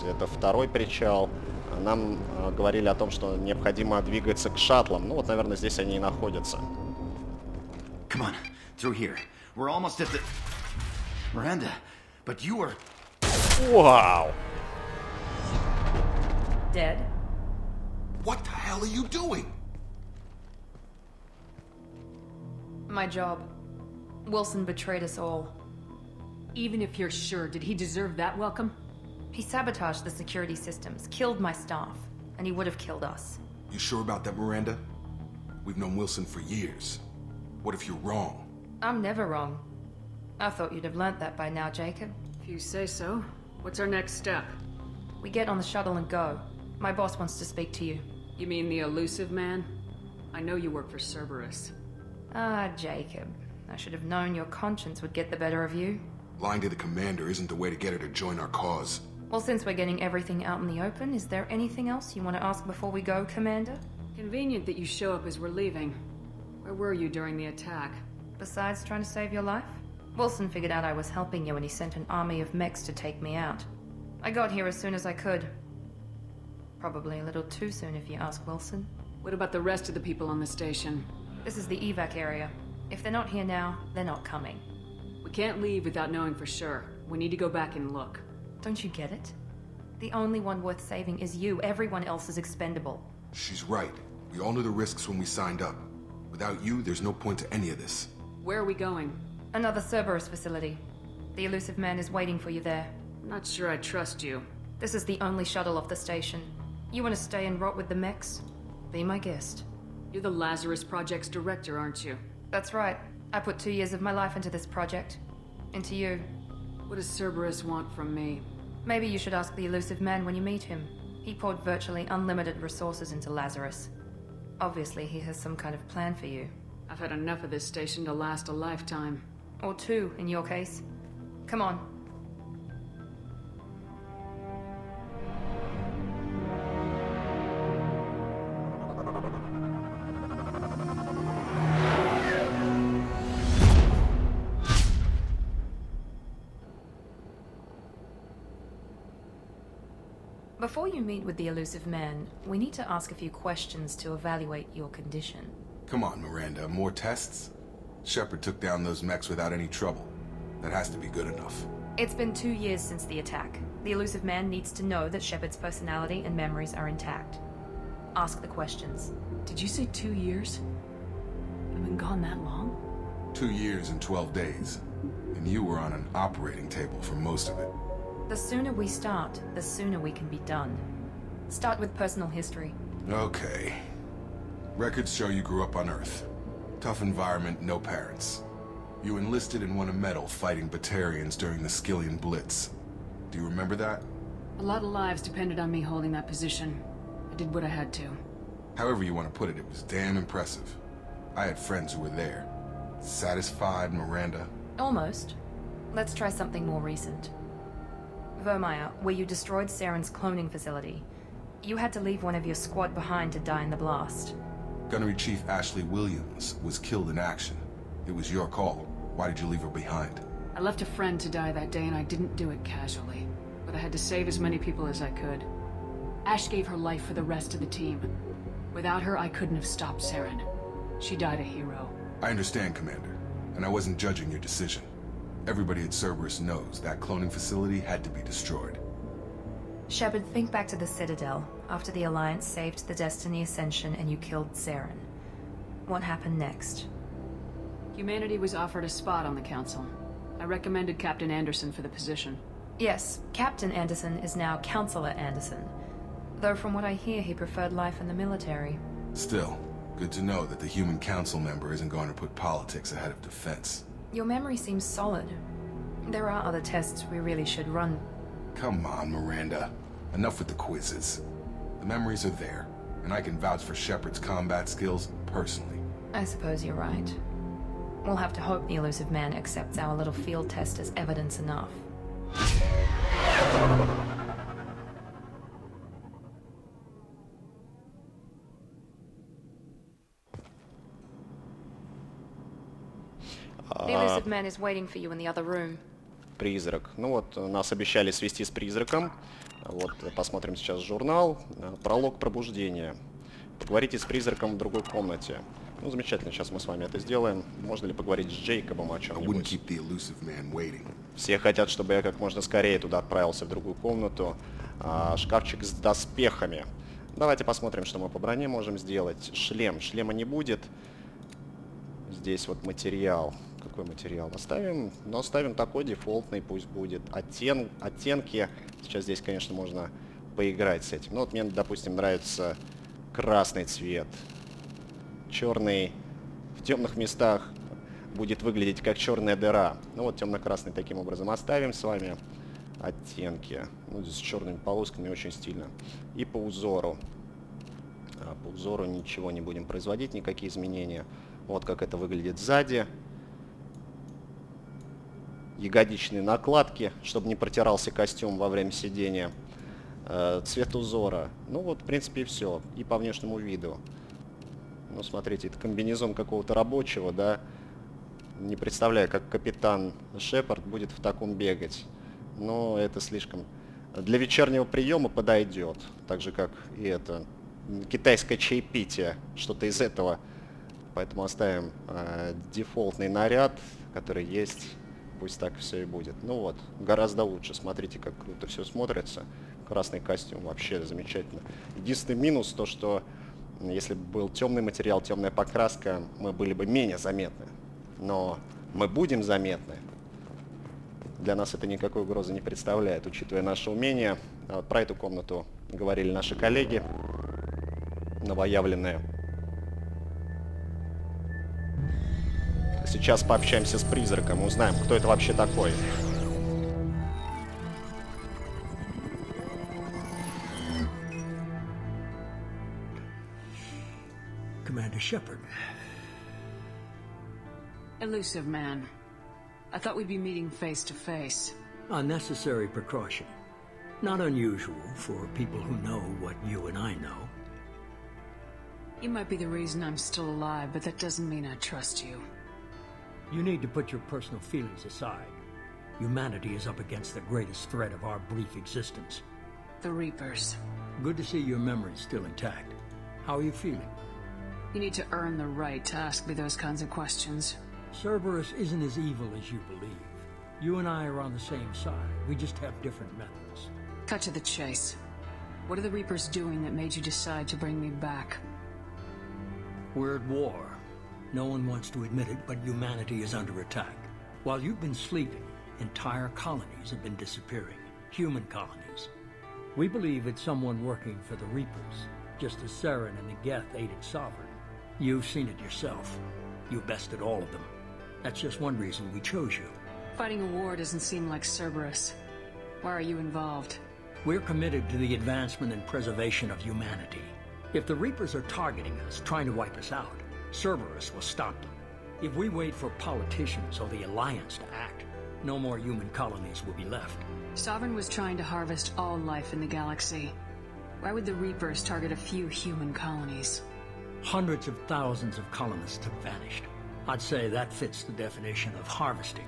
здесь это второй причал. Нам говорили о том, что необходимо двигаться к шаттлам. Ну вот, наверное, здесь они и находятся. Come on, through here. We're almost at the... Miranda, but you are... Вау! Dead? What the hell are you doing? My job. Wilson betrayed us all. Even if you're sure, did he deserve that welcome? He sabotaged the security systems, killed my staff, and he would have killed us. You sure about that, Miranda? We've known Wilson for years. What if you're wrong? I'm never wrong. I thought you'd have learnt that by now, Jacob. If you say so. What's our next step? We get on the shuttle and go. My boss wants to speak to you. You mean the elusive man? I know you work for Cerberus. Ah, Jacob. I should have known your conscience would get the better of you. Lying to the commander isn't the way to get her to join our cause. Well, since we're getting everything out in the open, is there anything else you want to ask before we go, Commander? Convenient that you show up as we're leaving. Where were you during the attack? Besides trying to save your life? Wilson figured out I was helping you when he sent an army of mechs to take me out. I got here as soon as I could. Probably a little too soon if you ask Wilson. What about the rest of the people on the station? This is the evac area. If they're not here now, they're not coming. We can't leave without knowing for sure. We need to go back and look. Don't you get it? The only one worth saving is you. Everyone else is expendable. She's right. We all knew the risks when we signed up. Without you, there's no point to any of this. Where are we going? Another Cerberus facility. The elusive man is waiting for you there. I'm not sure I trust you. This is the only shuttle off the station. You want to stay and rot with the mechs? Be my guest. You're the Lazarus Project's director, aren't you? That's right. I put 2 years of my life into this project. Into you. What does Cerberus want from me? Maybe you should ask the elusive man when you meet him. He poured virtually unlimited resources into Lazarus. Obviously, he has some kind of plan for you. I've had enough of this station to last a lifetime. Or 2, in your case. Come on. Before you meet with the elusive man, we need to ask a few questions to evaluate your condition. Come on, Miranda. More tests? Shepard took down those mechs without any trouble. That has to be good enough. It's been 2 years since the attack. The elusive man needs to know that Shepard's personality and memories are intact. Ask the questions. Did you say 2 years? I've been gone that long? 2 years and 12 days. And you were on an operating table for most of it. The sooner we start, the sooner we can be done. Start with personal history. Okay. Records show you grew up on Earth. Tough environment, no parents. You enlisted and won a medal fighting Batarians during the Skillian Blitz. Do you remember that? A lot of lives depended on me holding that position. I did what I had to. However you want to put it, it was damn impressive. I had friends who were there. Satisfied, Miranda? Almost. Let's try something more recent. Vermeer, where you destroyed Saren's cloning facility. You had to leave one of your squad behind to die in the blast. Gunnery Chief Ashley Williams was killed in action. It was your call. Why did you leave her behind? I left a friend to die that day and I didn't do it casually. But I had to save as many people as I could. Ash gave her life for the rest of the team. Without her, I couldn't have stopped Saren. She died a hero. I understand, Commander. And I wasn't judging your decision. Everybody at Cerberus knows that cloning facility had to be destroyed. Shepard, think back to the Citadel, after the Alliance saved the Destiny Ascension and you killed Saren. What happened next? Humanity was offered a spot on the Council. I recommended Captain Anderson for the position. Yes, Captain Anderson is now Counselor Anderson. Though from what I hear, he preferred life in the military. Still, good to know that the human council member isn't going to put politics ahead of defense. Your memory seems solid. There are other tests we really should run. Come on, Miranda. Enough with the quizzes. The memories are there, and I can vouch for Shepard's combat skills personally. I suppose you're right. We'll have to hope the elusive man accepts our little field test as evidence enough. The elusive man is waiting for you in the other room. Призрак. Ну вот, нас обещали свести с призраком. Вот, посмотрим сейчас журнал. Пролог пробуждения. Поговорите с призраком в другой комнате. Ну, замечательно, сейчас мы с вами это сделаем. Можно ли поговорить с Джейкобом о чем-нибудь? Все хотят, чтобы я как можно скорее туда отправился, в другую комнату. Шкафчик с доспехами. Давайте посмотрим, что мы по броне можем сделать. Шлем. Шлема не будет. Здесь вот материал. Какой материал оставим? Но оставим такой дефолтный, пусть будет. Оттенки. Сейчас здесь, конечно, можно поиграть с этим. Ну вот мне, допустим, нравится красный цвет. Черный в темных местах будет выглядеть как черная дыра. Ну вот темно-красный таким образом оставим с вами. Оттенки. Ну, здесь с черными полосками очень стильно. И по узору. По узору ничего не будем производить, никакие изменения. Вот как это выглядит сзади. Ягодичные накладки, чтобы не протирался костюм во время сидения. Цвет узора. Ну вот, в принципе, и все. И по внешнему виду. Ну, смотрите, это комбинезон какого-то рабочего, да. Не представляю, как капитан Шепард будет в таком бегать. Но это слишком... Для вечернего приема подойдет. Так же, как и это... Китайское чаепитие. Что-то из этого. Поэтому оставим дефолтный наряд, который есть. Пусть так все и будет. Ну вот, гораздо лучше. Смотрите, как круто все смотрится. Красный костюм вообще замечательно. Единственный минус то, что если бы был темный материал, темная покраска, мы были бы менее заметны. Но мы будем заметны. Для нас это никакой угрозы не представляет, учитывая наше умение. Вот про эту комнату говорили наши коллеги, новоявленные. Сейчас пообщаемся с призраком, узнаем, кто это вообще такой. Commander Shepard. Elusive man. I thought we'd be meeting face to face. A necessary precaution. Not unusual for people who know what you and I know. You might be the reason I'm still alive, but that doesn't mean I trust you. You need to put your personal feelings aside. Humanity is up against the greatest threat of our brief existence. The Reapers. Good to see your memory's still intact. How are you feeling? You need to earn the right to ask me those kinds of questions. Cerberus isn't as evil as you believe. You and I are on the same side. We just have different methods. Cut to the chase. What are the Reapers doing that made you decide to bring me back? We're at war. No one wants to admit it, but humanity is under attack. While you've been sleeping, entire colonies have been disappearing. Human colonies. We believe it's someone working for the Reapers, just as Saren and the Geth aided Sovereign. You've seen it yourself. You bested all of them. That's just one reason we chose you. Fighting a war doesn't seem like Cerberus. Why are you involved? We're committed to the advancement and preservation of humanity. If the Reapers are targeting us, trying to wipe us out, Cerberus will stop them. If we wait for politicians or the Alliance to act, no more human colonies will be left. Sovereign was trying to harvest all life in the galaxy. Why would the Reapers target a few human colonies? Hundreds of thousands of colonists have vanished. I'd say that fits the definition of harvesting.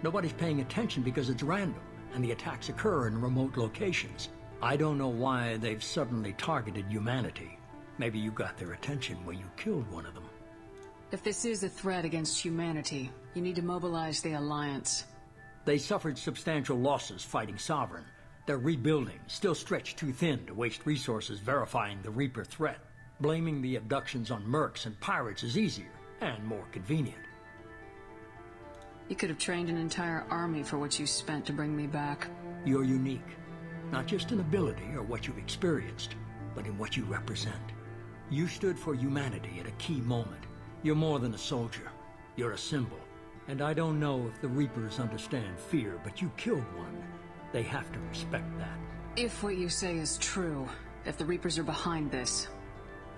Nobody's paying attention because it's random, and the attacks occur in remote locations. I don't know why they've suddenly targeted humanity. Maybe you got their attention when you killed one of them. If this is a threat against humanity, you need to mobilize the Alliance. They suffered substantial losses fighting Sovereign. They're rebuilding, still stretched too thin to waste resources verifying the Reaper threat. Blaming the abductions on mercs and pirates is easier and more convenient. You could have trained an entire army for what you spent to bring me back. You're unique, not just in ability or what you've experienced, but in what you represent. You stood for humanity at a key moment. You're more than a soldier. You're a symbol. And I don't know if the Reapers understand fear, but you killed one. They have to respect that. If what you say is true, if the Reapers are behind this,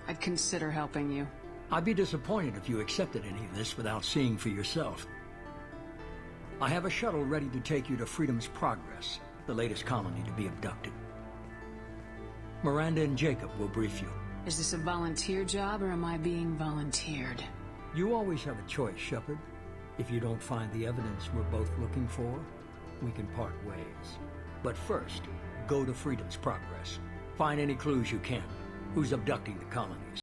I'd consider helping you. I'd be disappointed if you accepted any of this without seeing for yourself. I have a shuttle ready to take you to Freedom's Progress, the latest colony to be abducted. Miranda and Jacob will brief you. Is this a volunteer job, or am I being volunteered? You always have a choice, Shepard. If you don't find the evidence we're both looking for, we can part ways. But first, go to Freedom's Progress. Find any clues you can. Who's abducting the colonies?